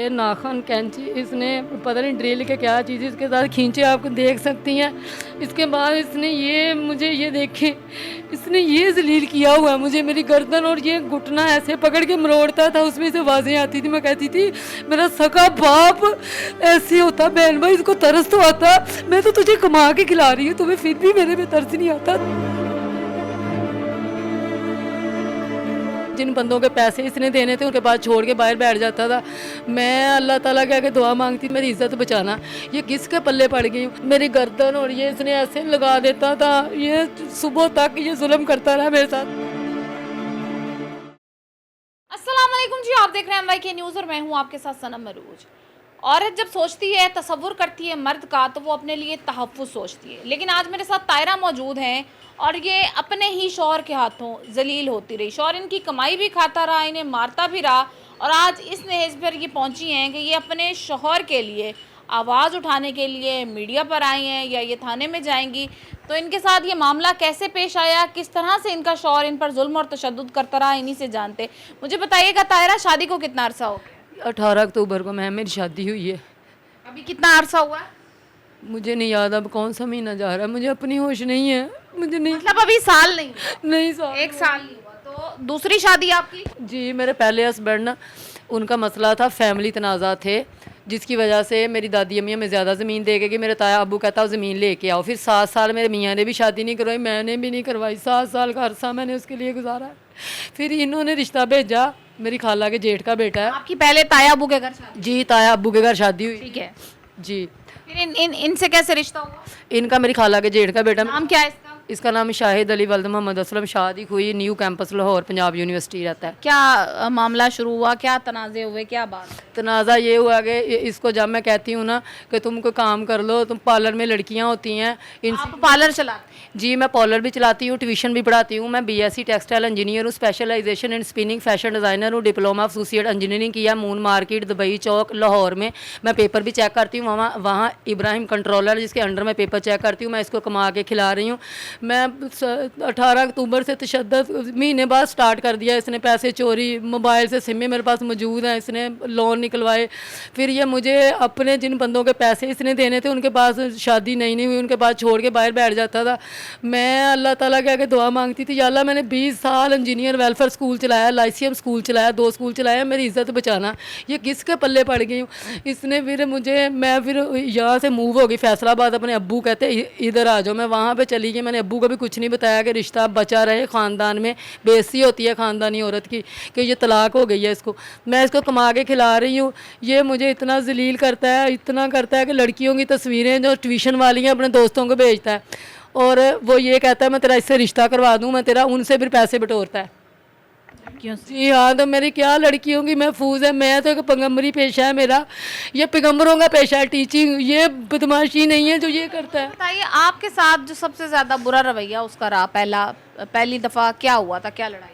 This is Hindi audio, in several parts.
ये नाखून कैंची इसने पता नहीं ड्रिल के क्या चीज़ इसके साथ खींचे, आप देख सकती हैं। इसके बाद इसने ये मुझे ये देखे, इसने ये जलील किया हुआ है मुझे, मेरी गर्दन और ये घुटना ऐसे पकड़ के मरोड़ता था, उसमें से आवाज़ें आती थी। मैं कहती थी मेरा सका बाप ऐसे होता, बहन भाई इसको तरस तो आता, मैं तो तुझे कमा के खिला रही हूँ, तुम्हें फिर भी मेरे में तरस नहीं आता। जिन बंदों के पैसे इसने देने थे उनके पास छोड़ के बाहर बैठ जाता था। मैं अल्लाह ताला के आगे दुआ मांगती, मेरी इज्जत बचाना। ये किसके पल्ले पड़ गई, मेरी गर्दन और ये इसने ऐसे लगा देता था, ये सुबह तक ये जुल्म करता रहा मेरे साथ। अस्सलाम वालेकुम जी, आप देख रहे हैं MYK न्यूज़ और मैं हूं आपके साथ सनम मरूज। औरत जब सोचती है, तसव्वुर करती है मर्द का, तो वो अपने लिए तहफ़्फ़ुज़ सोचती है। लेकिन आज मेरे साथ तायरा मौजूद हैं और ये अपने ही शौहर के हाथों जलील होती रही। शौहर इनकी कमाई भी खाता रहा, इन्हें मारता भी रहा, और आज इस नहेज पर ये पहुंची हैं कि ये अपने शौहर के लिए आवाज़ उठाने के लिए मीडिया पर आई हैं या ये थाने में जाएंगी। तो इनके साथ ये मामला कैसे पेश आया, किस तरह से इनका शौहर इन पर जुल्म और तशद्दुद करता रहा, इन्हीं से जानते। मुझे बताइएगा तायरा, शादी को कितना अरसा हो गया? 18 अक्टूबर को मेरी शादी हुई है। अभी कितना अरसा हुआ है? मुझे नहीं याद अब कौन सा महीना जा रहा है, मुझे अपनी होश नहीं है, मुझे नहीं। मतलब अभी साल नहीं? नहीं साल, 1 साल नहीं हुआ। तो दूसरी शादी आपकी? जी, मेरे पहले हस्बैंड ना, उनका मसला था, फैमिली तनाज़ा थे, जिसकी वजह से मेरी दादी अम्मी में ज़्यादा ज़मीन दे के कि मेरे ताया अबू कहता ज़मीन लेके आओ। फिर 7 साल मेरे मियाँ ने भी शादी नहीं करवाई, मैंने भी नहीं करवाई। 7 साल का अरसा मैंने उसके लिए गुजारा। फिर इन्होंने रिश्ता भेजा, मेरी खाला के जेठ का बेटा है। आपकी पहले ताया अबू के घर शादी? जी, ताया अबू के घर शादी हुई। ठीक है जी। फिर इनसे कैसे रिश्ता हुआ? इनका मेरी खाला के जेठ का बेटा। नाम क्या है इसका? इसका नाम शाहिद अली वल्द मोहम्मद असलम। शादी हुई new campus Lahore, Punjab university रहता है। क्या मामला शुरू हुआ, क्या तनाज़े हुए, क्या बात? तनाज़ा ये हुआ कि इसको जब मैं कहती हूँ ना कि तुम कोई काम कर लो, तुम पार्लर में लड़कियाँ होती हैं, आप पार्लर चलाते? जी, मैं पार्लर भी चलाती हूँ, ट्यूशन भी पढ़ाती हूँ। मैं BSc टेक्सटाइल इंजीनियर हूँ, specialisation in spinning, fashion designer हूँ, डिप्लोमा एसोसिएट इंजीनियरिंग किया moon market Dubai Chowk Lahore में। मैं पेपर भी चेक करती हूँ, वहाँ इब्राहिम कंट्रोलर जिसके अंडर में पेपर चेक करती हूँ, मैं इसको कमा के खिला रही हूँ। मैं 18 अक्टूबर से तशद्दुद महीने बाद स्टार्ट कर दिया इसने। पैसे चोरी, मोबाइल से सिमें मेरे पास मौजूद हैं, इसने लोन निकलवाए। फिर ये मुझे अपने जिन बंदों के पैसे इसने देने थे उनके पास, शादी नहीं हुई, उनके पास छोड़ के बाहर बैठ जाता था। मैं अल्लाह ताला के आगे दुआ मांगती थी, या अल्लाह मैंने 20 साल इंजीनियर वेलफेयर स्कूल चलाया, लाइसियम स्कूल चलाया, 2 स्कूल चलाया, मेरी इज़्ज़त बचाना। ये किसके पल्ले पड़ गई हूँ। इसने फिर मुझे, मैं फिर यहाँ से मूव हो गई फैसलाबाद। अपने अब्बू कहते इधर आ जाओ, मैं वहाँ पे चली गई। मैंने अब्बू को भी कुछ नहीं बताया कि रिश्ता बचा रहे ख़ानदान में। बेइज्जती होती है ख़ानदानी औरत की कि ये तलाक हो गई है इसको। मैं इसको कमा के खिला रही हूँ, ये मुझे इतना जलील करता है, इतना करता है कि लड़कियों की तस्वीरें जो ट्यूशन वाली हैं अपने दोस्तों को भेजता है, और वो ये कहता है मैं तेरा इससे रिश्ता करवा दूँ, मैं तेरा, उनसे फिर पैसे बटोरता है। जी हाँ, तो मेरी क्या लड़कियों की महफूज है। मैं तो एक पैगम्बरी पेशा है मेरा, ये पैगम्बरों का पेशा है टीचिंग, ये बदमाशी नहीं है जो ये करता है। बताइए, आपके साथ जो सबसे ज़्यादा बुरा रवैया उसका रहा, पहली दफ़ा क्या हुआ था, क्या लड़ाई?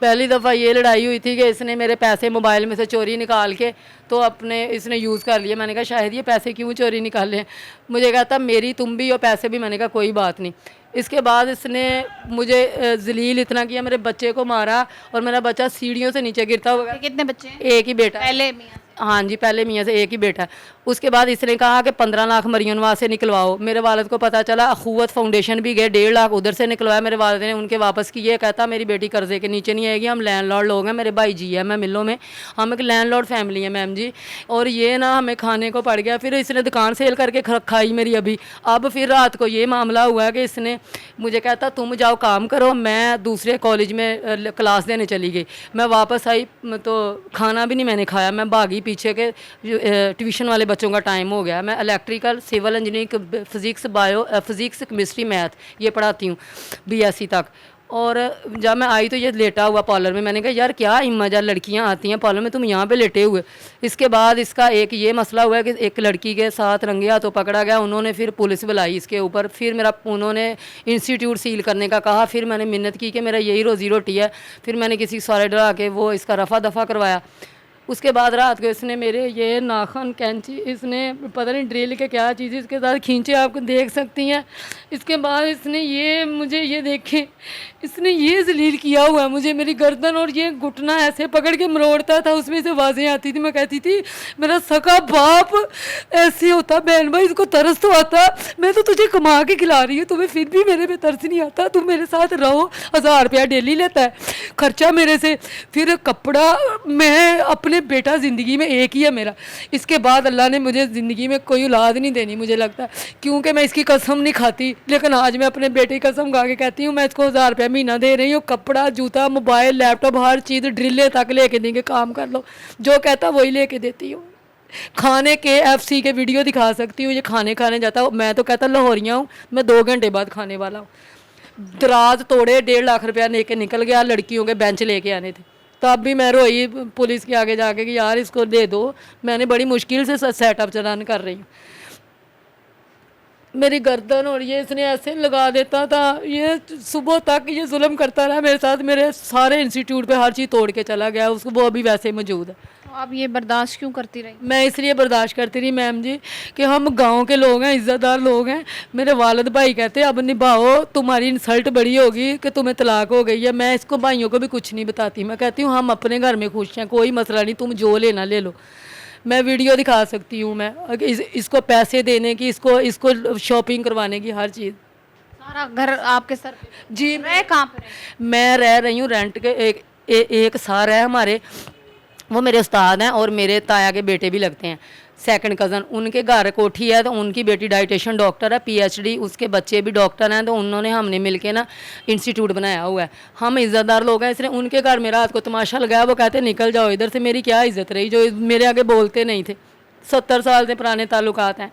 पहली दफ़ा ये लड़ाई हुई थी कि इसने मेरे पैसे मोबाइल में से चोरी निकाल के तो अपने इसने यूज़ कर लिया। मैंने कहा शायद ये पैसे क्यों चोरी निकाले। मुझे कहा था मेरी तुम भी और पैसे भी। मैंने कहा कोई बात नहीं। इसके बाद इसने मुझे जलील इतना किया, मेरे बच्चे को मारा और मेरा बच्चा सीढ़ियों से नीचे गिरता हुआ। कितने बच्चे हैं? एक ही बेटा। पहले मियाँ? हाँ जी, पहले मियाँ से एक ही बेटा है। उसके बाद इसने कहा कि 15 लाख मरियम नवाज से निकलवाओ। मेरे वालिद को पता चला, अखुवत फाउंडेशन भी गए, 1.5 लाख उधर से निकलवाया। मेरे वालिद ने उनके वापस किए। कहता मेरी बेटी कर्जे के नीचे नहीं आएगी, हम लैंडलॉर्ड लोग हैं, मेरे भाई जी है, मैं मिलों में, हम एक लैंडलॉर्ड फैमिली है मैम जी। और ये ना हमें खाने को पड़ गया। फिर इसने दुकान सेल करके खाई मेरी अभी। अब फिर रात को ये मामला हुआ कि इसने मुझे कहता तुम जाओ काम करो, मैं दूसरे कॉलेज में क्लास देने चली गई। मैं वापस आई तो खाना भी नहीं मैंने खाया, मैं भागी पीछे के ट्यूशन वाले बच्चों का टाइम हो गया। मैं electrical, civil engineering, physics, physics, chemistry, math ये पढ़ाती हूँ BSc तक। और जब मैं आई तो ये लेटा हुआ पार्लर में। मैंने कहा यार क्या इमजा लड़कियां आती हैं पार्लर में, तुम यहाँ पे लेटे हुए। इसके बाद इसका एक ये मसला हुआ कि एक लड़की के साथ रंगे हाथों पकड़ा गया। उन्होंने फिर पुलिस बुलाई इसके ऊपर। फिर उन्होंने इंस्टीट्यूट सील करने का कहा। फिर मैंने मिन्नत की कि मेरा यही रोज़ी रोटी है। फिर मैंने किसी सारे डरा के वो इसका रफ़ा दफ़ा करवाया। उसके बाद रात को इसने मेरे ये नाखून कैंची इसने पता नहीं ड्रिल के क्या चीज़ इसके साथ खींचे, आप देख सकती हैं। इसके बाद इसने ये मुझे ये देखें, इसने ये जलील किया हुआ है मुझे, मेरी गर्दन और ये घुटना ऐसे पकड़ के मरोड़ता था, उसमें से आवाज़ें आती थी। मैं कहती थी मेरा सका बाप ऐसे होता, बहन भाई इसको तरस तो आता, मैं तो तुझे कमा के खिला रही हूँ, तुम्हें फिर भी मेरे पे तरस नहीं आता, तुम मेरे साथ रहो। 1000 रुपया डेली लेता है खर्चा मेरे से, फिर कपड़ा। मैं अपने बेटा ज़िंदगी में एक ही है मेरा, इसके बाद अल्लाह ने मुझे ज़िंदगी में कोई औलाद नहीं देनी मुझे लगता है, क्योंकि मैं इसकी कसम नहीं खाती। लेकिन आज मैं अपने बेटे की कसम खा के कहती हूँ, मैं इसको 1000 रुपया महीना दे रही हूँ, कपड़ा जूता मोबाइल लैपटॉप हर चीज़ ड्रिले तक लेके देंगे, काम कर लो, जो कहता वही लेके देती हूँ। खाने के FC के वीडियो दिखा सकती हूँ, ये खाने जाता हूँ, मैं तो कहता लाहौरिया हूँ, मैं 2 घंटे बाद खाने वाला हूँ। दराज तोड़े 1.5 लाख रुपया लेके निकल गया, लड़कियों के बेंच लेके आने थे, तब भी मैं रोई पुलिस के आगे जाके कि यार इसको दे दो, मैंने बड़ी मुश्किल से सेटअप चलान कर रही हूँ। मेरी गर्दन और ये इसने ऐसे लगा देता था, ये सुबह तक ये जुल्म करता रहा मेरे साथ, मेरे सारे इंस्टीट्यूट पे हर चीज़ तोड़ के चला गया, उसको वो अभी वैसे मौजूद है। तो आप ये बर्दाश्त क्यों करती रही? मैं इसलिए बर्दाश्त करती रही मैम जी कि हम गांव के लोग हैं, इज़्ज़तदार लोग हैं। मेरे वालिद भाई कहते अब निभाओ, तुम्हारी इंसल्ट बड़ी होगी कि तुम्हें तलाक हो गई है। मैं इसको भाइयों को भी कुछ नहीं बताती, मैं कहती हूँ हम अपने घर में खुश हैं, कोई मसला नहीं, तुम जो लेना ले लो। मैं वीडियो दिखा सकती हूँ, मैं इसको पैसे देने की, इसको शॉपिंग करवाने की, हर चीज़। सारा घर आपके सर पे? जी मैं कहाँ पे रही? मैं रह रही हूँ रेंट के, एक सार है हमारे, वो मेरे उस्ताद हैं और मेरे ताया के बेटे भी लगते हैं, सेकंड कज़न। उनके घर कोठी है, तो उनकी बेटी डाइटिशियन डॉक्टर है, PhD, उसके बच्चे भी डॉक्टर हैं, तो उन्होंने हमने मिलके ना इंस्टीट्यूट बनाया हुआ है। हम इज़्ज़तदार लोग हैं, इसलिए उनके घर में रात को तमाशा लगाया, वो कहते निकल जाओ इधर से। मेरी क्या इज़्ज़त रही, जो मेरे आगे बोलते नहीं थे। 70 साल से पुराने ताल्लुकात हैं।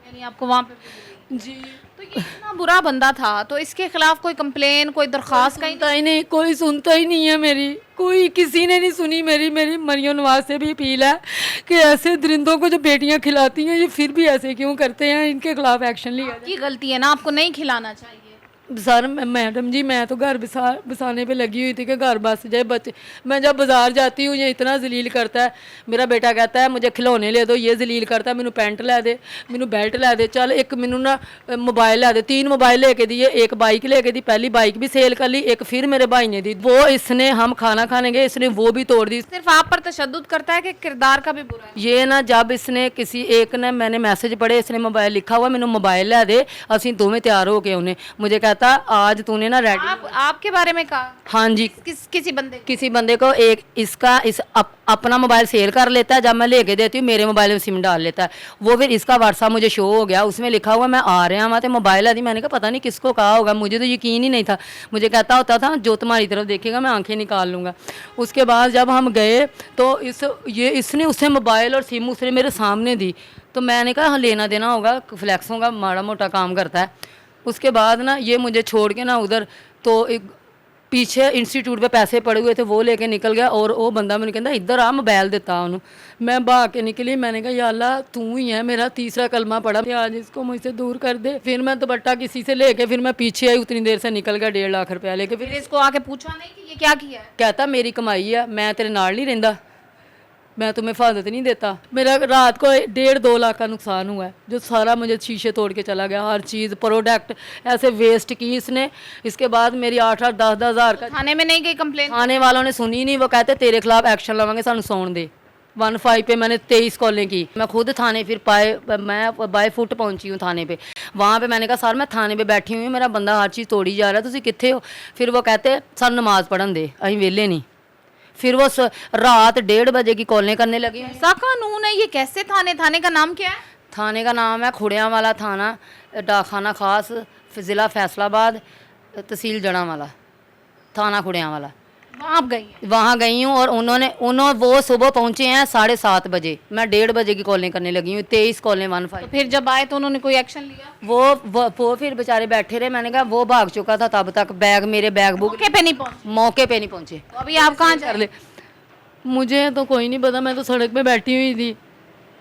यानी आपको वहाँ पे? जी। तो ये इतना बुरा बंदा था, तो इसके खिलाफ कोई कंप्लेन, कोई दरख्वास्त कहीं? सुनता ही नहीं, कोई सुनता ही नहीं है मेरी, कोई किसी ने नहीं सुनी मेरी। मरियम नवाज से भी अपील है कि ऐसे दरिंदों को जो बेटियां खिलाती हैं, ये फिर भी ऐसे क्यों करते हैं, इनके खिलाफ एक्शन लिया जाए। ये गलती है ना, आपको नहीं खिलाना चाहिए। सर मैडम जी, मैं तो घर बसाने पे लगी हुई थी कि घर बस जाए बच्चे। मैं जब बाज़ार जाती हूँ ये इतना जलील करता है। मेरा बेटा कहता है मुझे खिलौने ले दो, ये जलील करता है, मैनू पैंट लै दे, मैनू बेल्ट लै दे, चल एक मैनू ना मोबाइल लै दे। 3 मोबाइल लेके दिए, एक बाइक लेके दी, पहली बाइक भी सेल कर ली, एक फिर मेरे भाई ने दी, वो इसने, हम खाना खाने गए, इसने वो भी तोड़ दी। सिर्फ आप पर तशद्दुद करता है कि किरदार का भी बुरा है? ये ना जब इसने किसी एक ने, मैंने मैसेज पढ़े, इसने मोबाइल लिखा हुआ, मैनू मोबाइल लै दे, असीं दोवें तैयार हो गए। उन्हें मुझे कहता आज तूने ना रेडी। आपके बारे में कहा? हाँ जी, किसी बंदे को एक अपना मोबाइल सेल कर लेता है, जब मैं लेके देती हूँ मेरे मोबाइल में सिम डाल लेता है। वो फिर इसका व्हाट्सअप मुझे शो हो गया, उसमें लिखा हुआ मैं आ रहा हूँ, तो मोबाइल आदि। मैंने कहा पता नहीं किसको कहा होगा, मुझे तो यकीन ही नहीं था। मुझे कहता होता था जो तुम्हारी तरफ देखेगा मैं आंखें निकाल लूँगा। उसके बाद जब हम गए तो इसने उसे मोबाइल और सिम उसने मेरे सामने दी, तो मैंने कहा हाँ लेना देना होगा, फ्लैक्सों का माड़ा मोटा काम करता है। उसके बाद ना ये मुझे छोड़ के ना उधर, तो एक पीछे इंस्टीट्यूट पे पैसे पड़े हुए थे, वो लेके निकल गया। और वो बंदा मैंने कहता इधर आ, मोबाइल देता उन्होंने। मैं भाग के निकली, मैंने कहा या अल्लाह तू ही है, मेरा तीसरा कलमा पड़ा, आज इसको मुझसे दूर कर दे। फिर मैं दुपट्टा किसी से लेके फिर मैं पीछे आई, उतनी देर से निकल गया 1.5 लाख रुपया लेके। फिर इसको आके पूछा नहीं कि ये क्या किया है? कहता मेरी कमाई है, मैं तेरे नाल नहीं रहता, मैं तुम्हें हिफाजत नहीं देता। मेरा रात को 1.5-2 लाख का नुकसान हुआ है, जो सारा मुझे शीशे तोड़ के चला गया, हर चीज़ प्रोडक्ट ऐसे वेस्ट की इसने। इसके बाद मेरी 8-8, 10-10 हज़ार का। थाने में नहीं गई कंप्लेन? थाने वालों ने सुनी नहीं, वो कहते तेरे खिलाफ एक्शन लवांगे, सानू सौन दे। 1-5 पे मैंने 23 कॉलें की। मैं खुद थाने फिर मैं बाय फुट पहुंची हूँ थाने पे। वहाँ पे मैंने कहा सर मैं थाने पे बैठी हुई हूँ, मेरा बंदा हर चीज़ तोड़ी जा रहा है, तुसी कित्थे हो? फिर वो कहते सानू नमाज़ पढ़न दे, असीं वेले नहीं। फिर वो रात 1:30 बजे की कॉलें करने लगी। ऐसा कानून है ये? कैसे थाने का नाम क्या है? थाने का नाम है खुड़ियाँ वाला थाना, डाकखाना खास, ज़िला फैसलाबाद, तहसील जड़ांवाला, थाना खुड़ियाँ वाला। वहाँ आप गई हैं? वहाँ गई हूँ और उन्होंने वो सुबह पहुँचे हैं 7:30 बजे, मैं 1:30 बजे की कॉलें करने लगी हूँ, 23 कॉलें 1-5। तो फिर जब आए तो उन्होंने कोई एक्शन लिया? वो फिर बेचारे बैठे रहे। मैंने कहा वो भाग चुका था तब तक, मेरे बैग बुक मौके पे नहीं पहुंचे। तो अभी आप कहाँ जा रहे? मुझे तो कोई नहीं पता, मैं तो सड़क पे बैठी हुई थी,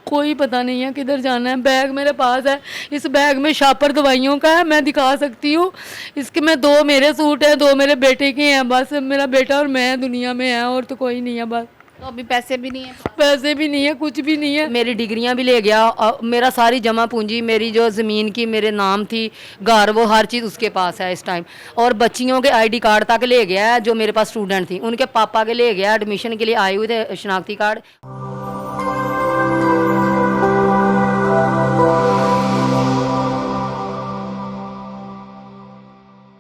कोई पता नहीं है किधर जाना है। बैग मेरे पास है, इस बैग में शापर दवाइयों का है, मैं दिखा सकती हूँ। इसके में 2 मेरे सूट हैं, 2 मेरे बेटे के हैं, बस मेरा बेटा और मैं दुनिया में है, और तो कोई नहीं है बस। तो अभी पैसे भी नहीं है? पैसे भी नहीं है, कुछ भी नहीं है। मेरी डिग्रियां भी ले गया और मेरा सारी जमा पूंजी, मेरी जो ज़मीन की मेरे नाम थी, घर, वो हर चीज़ उसके पास है इस टाइम। और बच्चियों के आईडी कार्ड तक ले गया है, जो मेरे पास स्टूडेंट थी उनके पापा के ले गया, एडमिशन के लिए आए हुए थे, शनाख्ती कार्ड।